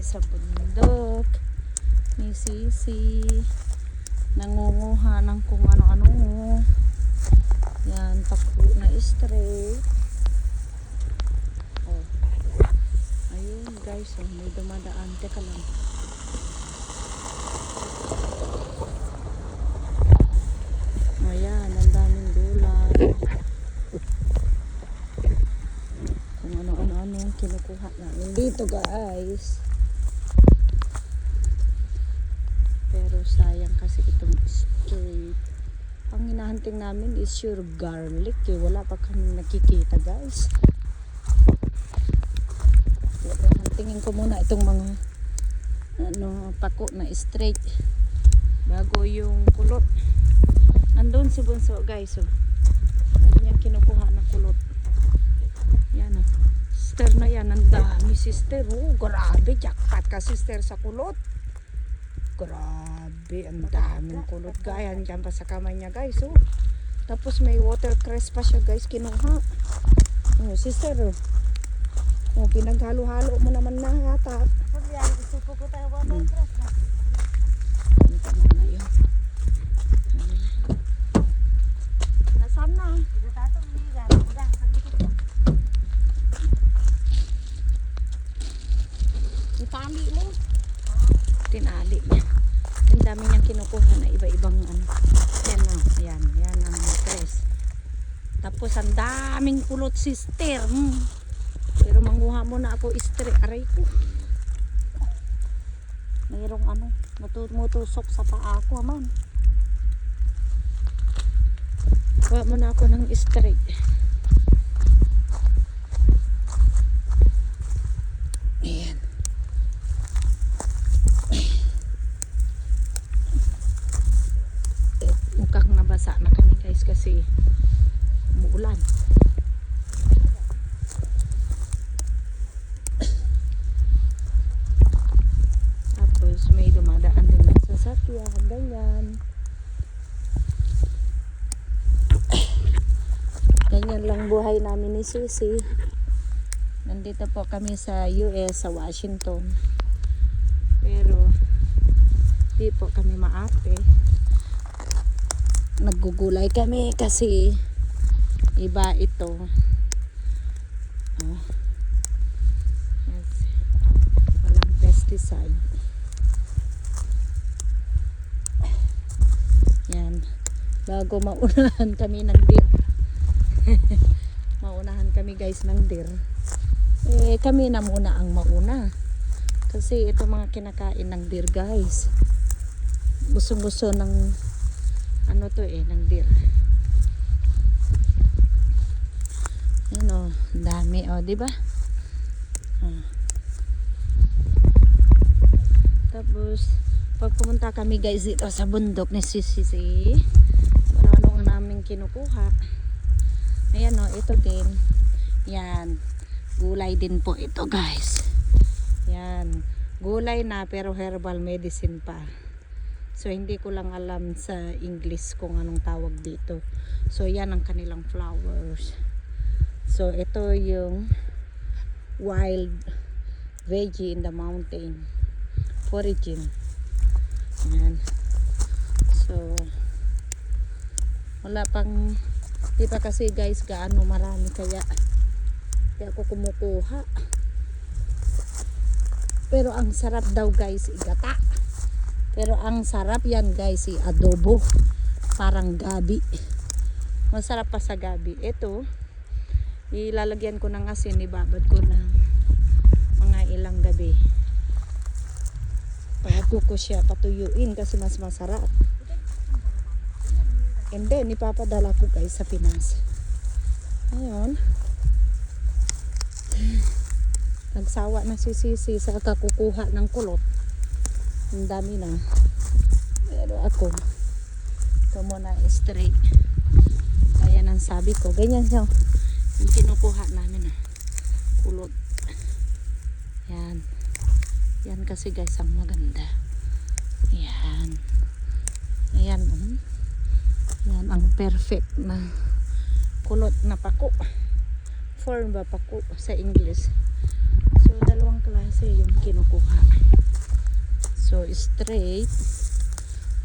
sa bundok ni Sisi. Nangunguha ng kung ano-ano. Yan, pako na straight. Oh. Ayun guys, oh, may dumadaan. Teka lang. Ayan, ang daming gulay. Kung ano-ano kinukuha namin dito guys. Pero sayang kasi itong straight. Ang hinahunting namin is your garlic. Eh. Wala pa kami nakikita guys. Pero huntingin ko muna itong mga pako na straight bago yung kulot. Andun si Bunso guys. Oh. Meron niyang kinukuha na kulot. Yan oh. Sister na yan. Ang dami sister. Oh, grabe. Jackpot ka sister sa kulot. Grabe. Ang daming kulot. Gaya dyan pa sa kamay niya guys. Oh. Tapos may watercress pa siya guys. Kinuha. Oh, sister. Oh. Oh, pinaghalo-halo mo naman na yata. Nasaan na? Itali mo. Tinali niya. Ang dami niyang kinukuha na iba-ibang ano. Yan o. Yan. Yan ang press. Tapos ang daming kulot sister. Pero manguha muna ako straight. Aray ko. Mayroong ano. Mutusok sa paa ko man. Kuha muna ako ng straight. Ayan. Mukhang nabasa na kami guys kasi umuulan. Tapos may dumadaan din ng sasakyan. Ganyan. Ganyan lang buhay namin ni Sisi. Nandito po kami sa US, sa Washington. Pero di po kami maarte. Naggugulay kami kasi iba ito. Oh. Yes. Walang pesticide. Yan. Bago maunahan kami ng deer. Maunahan kami guys ng deer. Eh kami na muna ang mauna. Kasi ito mga kinakain ng deer guys. Gusto-gusto ng ano to ng deer. Yan o, dami o, di ba? Tapos pag pumunta kami guys dito sa bundok ni Sisi, ano namin kinukuha. Ayan o, ito din. Yan, gulay din po ito guys. Yan, gulay na pero herbal medicine pa. So hindi ko lang alam sa English kung anong tawag dito. So yan ang kanilang flowers. So ito yung wild veggie in the mountain. Foraging. Yan. So wala pang, di pa kasi guys gaano marami kaya ako kumukuha. Pero ang sarap daw guys igata. Pero ang sarap yan guys, adobo. Parang gabi. Masarap pa sa gabi. Ito, ilalagyan ko ng asin, ibabad ko ng mga ilang gabi. Bago ko siya patuyuin kasi mas masarap. And then, ipapadala ko guys sa Pinas. Ayun. Nagsawa na si Sisi sa kakukuha ng kulot. Ang dami na. Pero ako ito muna straight. Ayan ang sabi ko. Ganyan siya. Yung kinukuha namin kulot. Yan. Yan kasi guys ang maganda. Yan. Ayan. Yan ang perfect na kulot na pako. Form ba pako sa English. So dalawang Dalawang klase yung kinukuha. So, straight,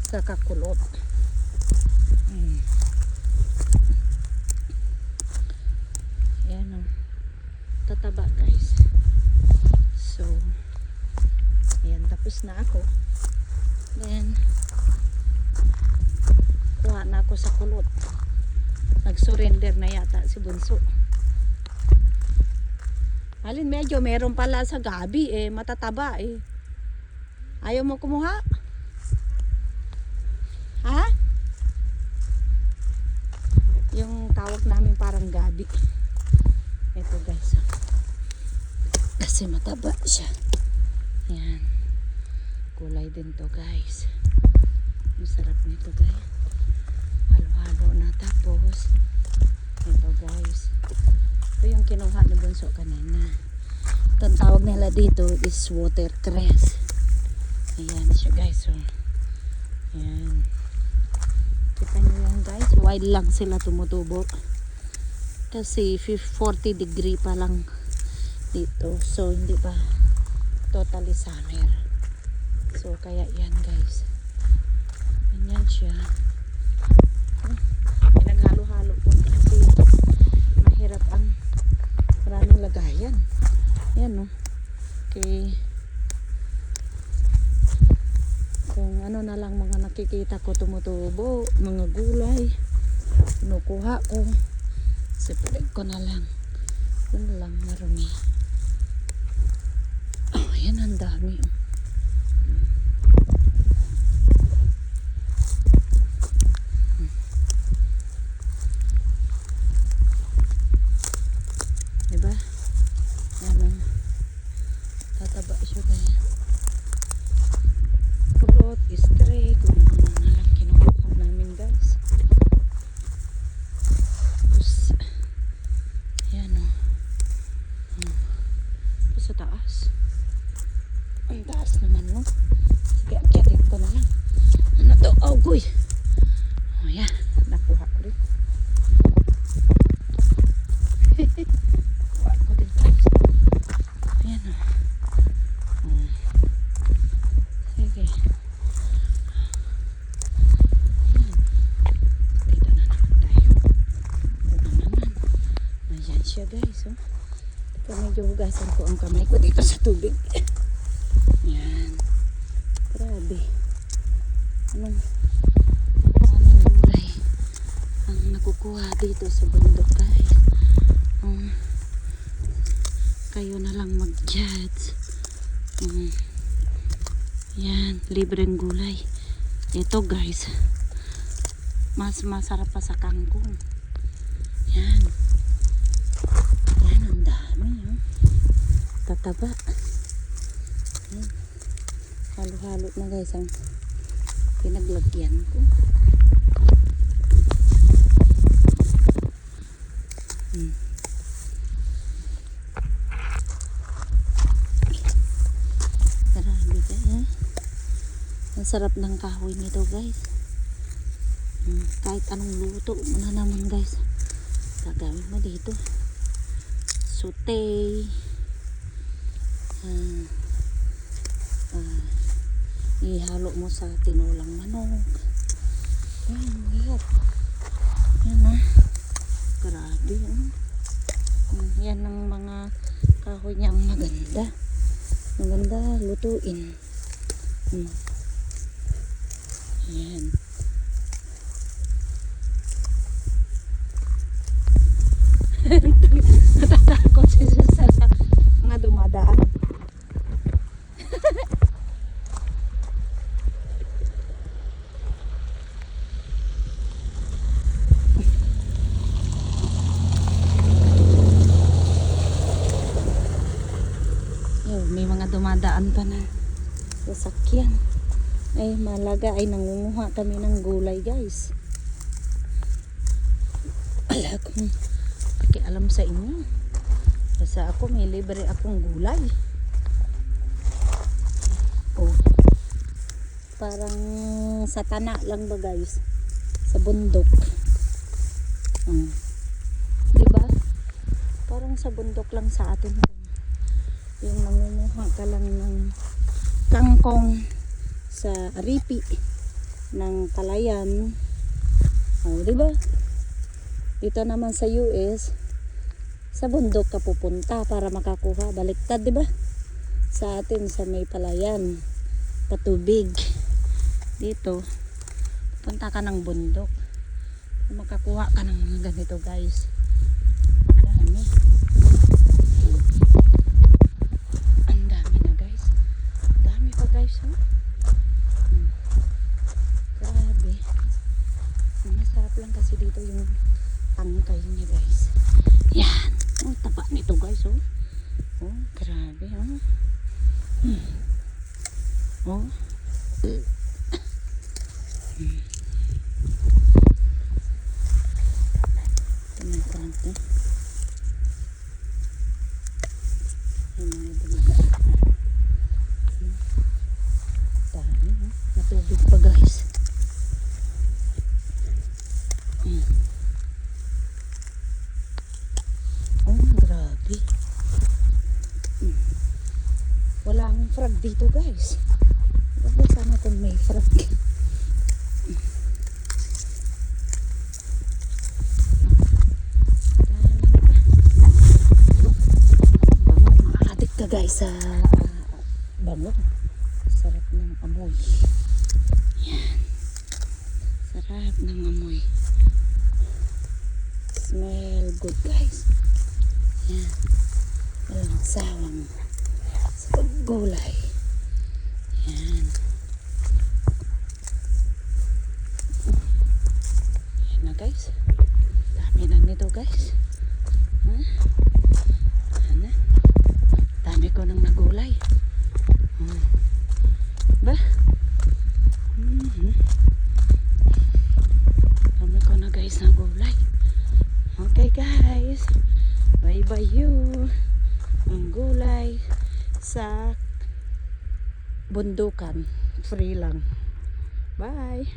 saka kulot. Ayan o. Tataba guys. So, ayan, tapos na ako. Then, kuha na ako sa kulot. Nag-surrender na yata si Bunso. Alin, medyo meron pala sa gabi eh, matataba eh. Ayaw mo kumuha? Ha? Yung tawag namin parang gabi. Ito guys. Kasi mataba siya. Ayan. Kulay din to guys. Ang sarap nito guys. Halo-halo na tapos. Ito guys. Ito yung kinuha ni Bunso kanina. Ito ang tawag nila dito is watercress. Ayan siya guys. So, ayan. Kita nyo yan guys. Wild lang sila tumutubo. Kasi 40 degree pa lang dito. So hindi pa totally summer. So kaya yan guys. Ganyan siya. Pinaghalo-halo po kasi mahirap ang maraming lagayan. Yan no. Okay. Kung ano na lang mga nakikita ko tumutubo, mga gulay, kinukuha ko. Sipilig ko na lang. Yun lang marumi. Oh, yan ang dami. Diba? Yan ang tataba siya kaya. Kulot, stray, kung ano na lang kinukuha namin guys. Tapos, yan o. Sa taas. Ang taas naman no. Sige, akyatin ko na lang. Ano to? Oh, guy. Oh, yan. Nakuha ko rin. Kuha ko din guys. Ayan o. Sige. Dito na naman tayo. Dito na naman. Ayan siya guys. Oh. Ito medyo hugasan ko ang kamay ko dito sa tubig. Yan. Grabe. Anong gulay ang nakukuha dito sa bundok guys. Kayo na lang mag-judge. Yan. Libreng gulay. Ito guys. Mas masarap pa sa kangkong. Yan. Yan ang dami. Oh. Tataba. Yan. Halo-halo na guys ang pinaglagyan ko. Grabe ka eh. Ang sarap ng kahoy nito guys. Kahit anong luto mo na naman guys. Gagamit mo dito. Sute. Ihalo mo sa tinulang manok. Yan, lahat. Yan na. Grabe. Yan ang mga kahoy niyang maganda. Maganda lutuin. Yan. Natatakot si Susan sa mga dumadaan. May mga dumadaan pa na sasakyan. Ay malaga ay nangunguha kami ng gulay guys. Ala kung pakialam sa inyo. Kasi ako may libre akong gulay. Oh. Parang sa tana lang ba guys? Sa bundok. Diba? Parang sa bundok lang sa atin yung nangunguha. Kumuha ka lang ng kangkong sa aripi ng Palayan. O, di ba? Dito naman sa US, sa bundok ka pupunta para makakuha. Baliktad, di ba? Sa atin, sa may Palayan, patubig. Dito, punta ka ng bundok. Makakuha ka ng mga ganito, guys. Dami. Ang dami na, guys. Dami pa, guys. Oh. Grabe. Masarap lang kasi dito yung tangkay niya, guys. Yan. Oh, taba nito, guys. Oh, oh, grabe. Oh. Oh. Tingnan ko lang ito. Yung mga dumaga. Dami, oh. Matubig pa, guys. Oh, grabe. Wala akong frog dito, guys. Wala sana kung may frog. Makakatik ka, guys, sa bango. Sarap ng amoy. Yan. Sarap ng amoy. Smell good, guys. Yan. Walang sawang sa paggulay. Yan. Yan na, guys. Dami na nito, guys. Ha? Ano? Dami ko nang nagulay. Ba? Dami ko na, guys, nagulay. Okay, guys. Bye-bye you. Ang gulay sa bundukan. Free lang. Bye.